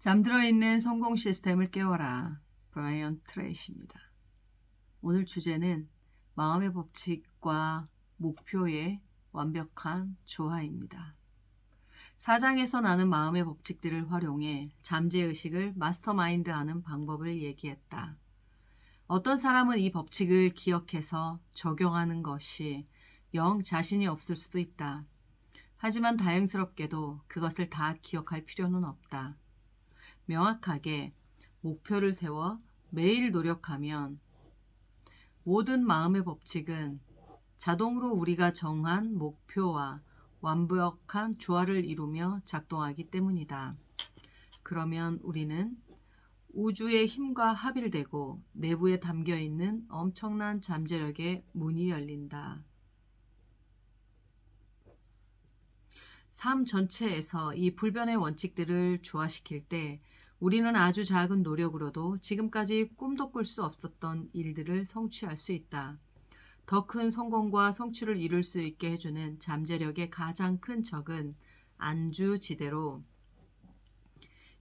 잠들어 있는 성공 시스템을 깨워라. 브라이언 트레이시입니다. 오늘 주제는 마음의 법칙과 목표의 완벽한 조화입니다. 4장에서 나는 마음의 법칙들을 활용해 잠재의식을 마스터마인드하는 방법을 얘기했다. 어떤 사람은 이 법칙을 기억해서 적용하는 것이 영 자신이 없을 수도 있다. 하지만 다행스럽게도 그것을 다 기억할 필요는 없다. 명확하게 목표를 세워 매일 노력하면 모든 마음의 법칙은 자동으로 우리가 정한 목표와 완벽한 조화를 이루며 작동하기 때문이다. 그러면 우리는 우주의 힘과 합일되고 내부에 담겨있는 엄청난 잠재력의 문이 열린다. 삶 전체에서 이 불변의 원칙들을 조화시킬 때 우리는 아주 작은 노력으로도 지금까지 꿈도 꿀 수 없었던 일들을 성취할 수 있다. 더 큰 성공과 성취를 이룰 수 있게 해주는 잠재력의 가장 큰 적은 안주지대로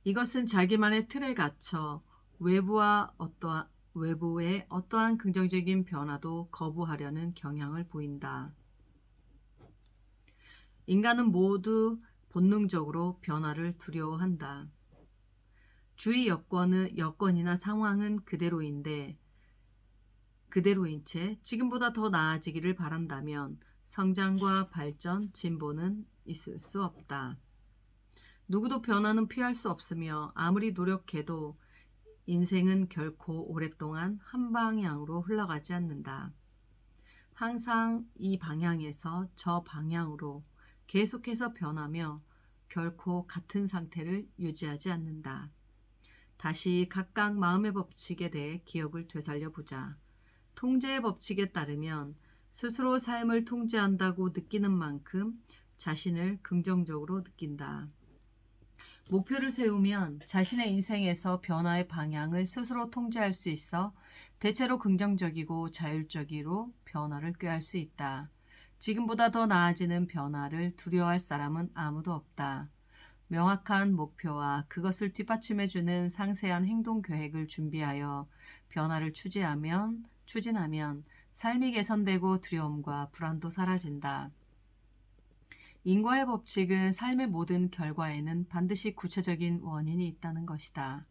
이것은 자기만의 틀에 갇혀 외부의 어떠한 긍정적인 변화도 거부하려는 경향을 보인다. 인간은 모두 본능적으로 변화를 두려워한다. 주위 여건이나 상황은 그대로인 채 지금보다 더 나아지기를 바란다면 성장과 발전, 진보는 있을 수 없다. 누구도 변화는 피할 수 없으며 아무리 노력해도 인생은 결코 오랫동안 한 방향으로 흘러가지 않는다. 항상 이 방향에서 저 방향으로 계속해서 변하며 결코 같은 상태를 유지하지 않는다. 다시 각각 마음의 법칙에 대해 기억을 되살려 보자. 통제의 법칙에 따르면 스스로 삶을 통제한다고 느끼는 만큼 자신을 긍정적으로 느낀다. 목표를 세우면 자신의 인생에서 변화의 방향을 스스로 통제할 수 있어 대체로 긍정적이고 자율적으로 변화를 꾀할 수 있다. 지금보다 더 나아지는 변화를 두려워할 사람은 아무도 없다. 명확한 목표와 그것을 뒷받침해주는 상세한 행동 계획을 준비하여 변화를 추진하면 삶이 개선되고 두려움과 불안도 사라진다. 인과의 법칙은 삶의 모든 결과에는 반드시 구체적인 원인이 있다는 것이다.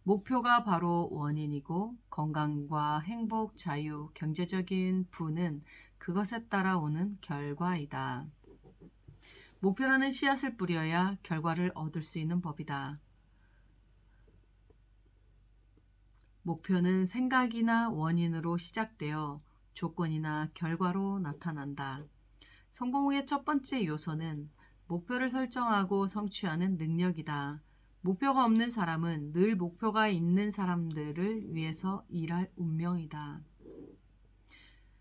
목표가 바로 원인이고 건강과 행복, 자유, 경제적인 부는 그것에 따라오는 결과이다. 목표라는 씨앗을 뿌려야 결과를 얻을 수 있는 법이다. 목표는 생각이나 원인으로 시작되어 조건이나 결과로 나타난다. 성공의 첫 번째 요소는 목표를 설정하고 성취하는 능력이다. 목표가 없는 사람은 늘 목표가 있는 사람들을 위해서 일할 운명이다.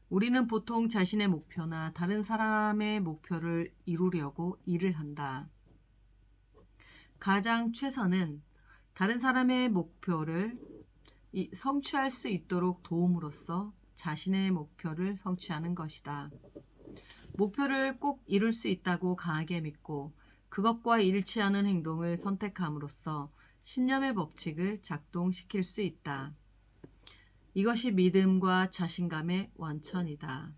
우리는 보통 자신의 목표나 다른 사람의 목표를 이루려고 일을 한다. 가장 최선은 다른 사람의 목표를 성취할 수 있도록 도움으로써 자신의 목표를 성취하는 것이다. 목표를 꼭 이룰 수 있다고 강하게 믿고 그것과 일치하는 행동을 선택함으로써 신념의 법칙을 작동시킬 수 있다. 이것이 믿음과 자신감의 원천이다.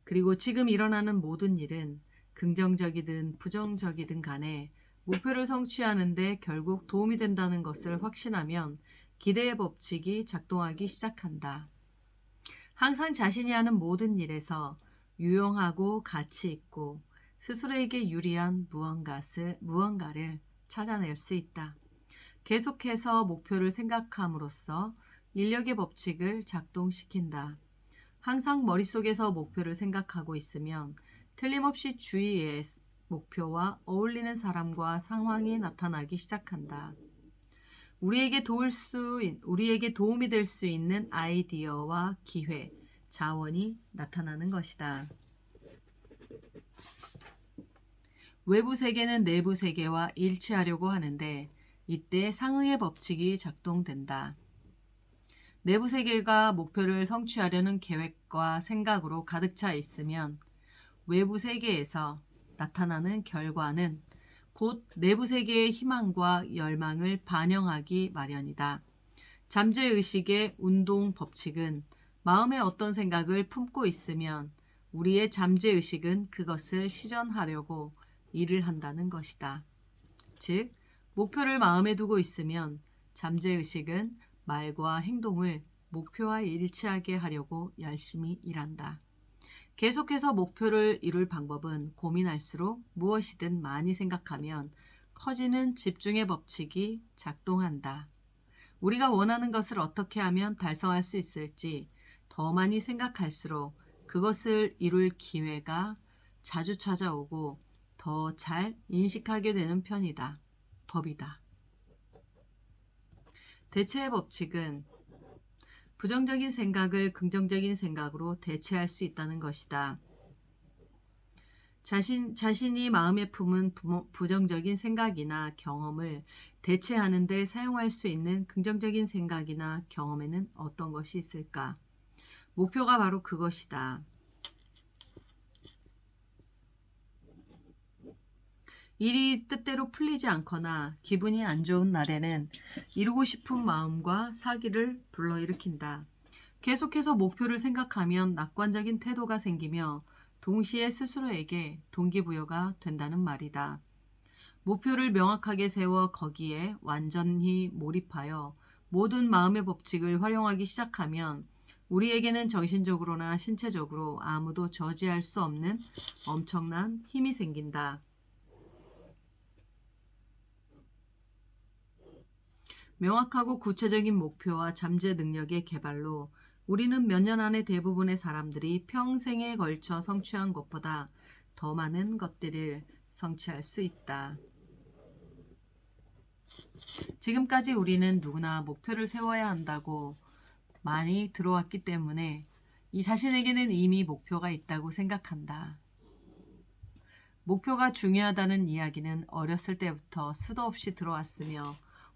그리고 지금 일어나는 모든 일은 긍정적이든 부정적이든 간에 목표를 성취하는 데 결국 도움이 된다는 것을 확신하면 기대의 법칙이 작동하기 시작한다. 항상 자신이 하는 모든 일에서 유용하고 가치 있고 스스로에게 유리한 무언가를 찾아낼 수 있다. 계속해서 목표를 생각함으로써 인력의 법칙을 작동시킨다. 항상 머릿속에서 목표를 생각하고 있으면 틀림없이 주위의 목표와 어울리는 사람과 상황이 나타나기 시작한다. 우리에게 도움이 될 수 있는 아이디어와 기회, 자원이 나타나는 것이다. 외부 세계는 내부 세계와 일치하려고 하는데 이때 상응의 법칙이 작동된다. 내부 세계가 목표를 성취하려는 계획과 생각으로 가득 차 있으면 외부 세계에서 나타나는 결과는 곧 내부 세계의 희망과 열망을 반영하기 마련이다. 잠재의식의 운동 법칙은 마음에 어떤 생각을 품고 있으면 우리의 잠재의식은 그것을 실현하려고 일을 한다는 것이다. 즉, 목표를 마음에 두고 있으면 잠재의식은 말과 행동을 목표와 일치하게 하려고 열심히 일한다. 계속해서 목표를 이룰 방법은 고민할수록 무엇이든 많이 생각하면 커지는 집중의 법칙이 작동한다. 우리가 원하는 것을 어떻게 하면 달성할 수 있을지 더 많이 생각할수록 그것을 이룰 기회가 자주 찾아오고 더 잘 인식하게 되는 법이다. 대체의 법칙은 부정적인 생각을 긍정적인 생각으로 대체할 수 있다는 것이다. 자신이 마음에 품은 부정적인 생각이나 경험을 대체하는 데 사용할 수 있는 긍정적인 생각이나 경험에는 어떤 것이 있을까? 목표가 바로 그것이다. 일이 뜻대로 풀리지 않거나 기분이 안 좋은 날에는 이루고 싶은 마음과 사기를 불러일으킨다. 계속해서 목표를 생각하면 낙관적인 태도가 생기며 동시에 스스로에게 동기부여가 된다는 말이다. 목표를 명확하게 세워 거기에 완전히 몰입하여 모든 마음의 법칙을 활용하기 시작하면 우리에게는 정신적으로나 신체적으로 아무도 저지할 수 없는 엄청난 힘이 생긴다. 명확하고 구체적인 목표와 잠재 능력의 개발로 우리는 몇 년 안에 대부분의 사람들이 평생에 걸쳐 성취한 것보다 더 많은 것들을 성취할 수 있다. 지금까지 우리는 누구나 목표를 세워야 한다고 많이 들어왔기 때문에 이 자신에게는 이미 목표가 있다고 생각한다. 목표가 중요하다는 이야기는 어렸을 때부터 수도 없이 들어왔으며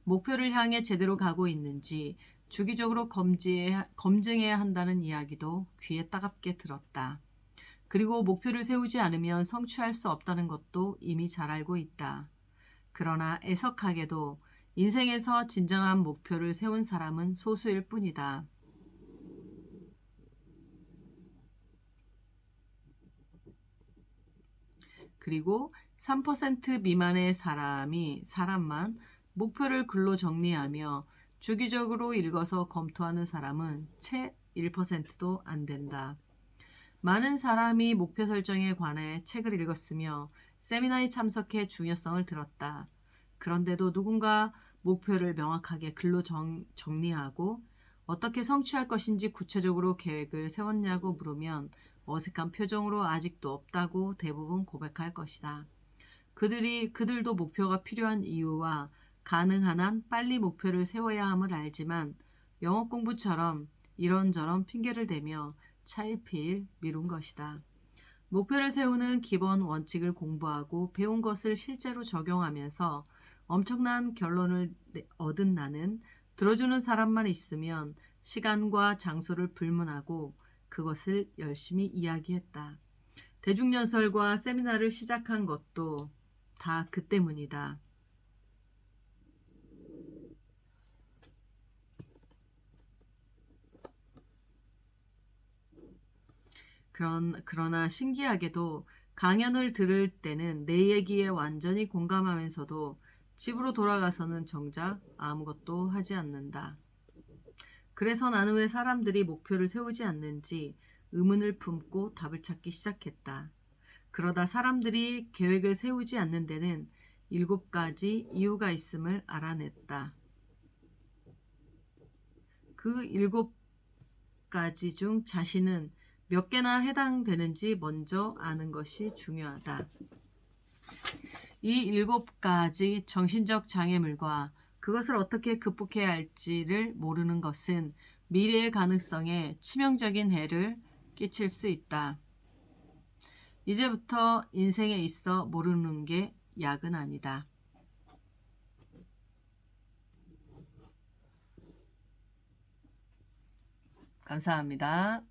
목표를 향해 제대로 가고 있는지 주기적으로 검증해야 한다는 이야기도 귀에 따갑게 들었다. 그리고 목표를 세우지 않으면 성취할 수 없다는 것도 이미 잘 알고 있다. 그러나 애석하게도 인생에서 진정한 목표를 세운 사람은 소수일 뿐이다. 그리고 3% 미만의 사람만 목표를 글로 정리하며 주기적으로 읽어서 검토하는 사람은 채 1%도 안 된다. 많은 사람이 목표 설정에 관해 책을 읽었으며 세미나에 참석해 중요성을 들었다. 그런데도 누군가 목표를 명확하게 글로 정리하고 어떻게 성취할 것인지 구체적으로 계획을 세웠냐고 물으면 어색한 표정으로 아직도 없다고 대부분 고백할 것이다. 그들도 목표가 필요한 이유와 가능한 한 빨리 목표를 세워야 함을 알지만 영어 공부처럼 이런저런 핑계를 대며 차일피일 미룬 것이다. 목표를 세우는 기본 원칙을 공부하고 배운 것을 실제로 적용하면서 엄청난 결론을 얻은 나는 들어주는 사람만 있으면 시간과 장소를 불문하고 그것을 열심히 이야기했다. 대중연설과 세미나를 시작한 것도 다 그 때문이다. 그러나 신기하게도 강연을 들을 때는 내 얘기에 완전히 공감하면서도 집으로 돌아가서는 정작 아무것도 하지 않는다. 그래서 나는 왜 사람들이 목표를 세우지 않는지 의문을 품고 답을 찾기 시작했다. 그러다 사람들이 계획을 세우지 않는 데는 7가지 이유가 있음을 알아냈다. 그 7가지 중 자신은 몇 개나 해당되는지 먼저 아는 것이 중요하다. 이 7가지 정신적 장애물과 그것을 어떻게 극복해야 할지를 모르는 것은 미래의 가능성에 치명적인 해를 끼칠 수 있다. 이제부터 인생에 있어 모르는 게 약은 아니다. 감사합니다.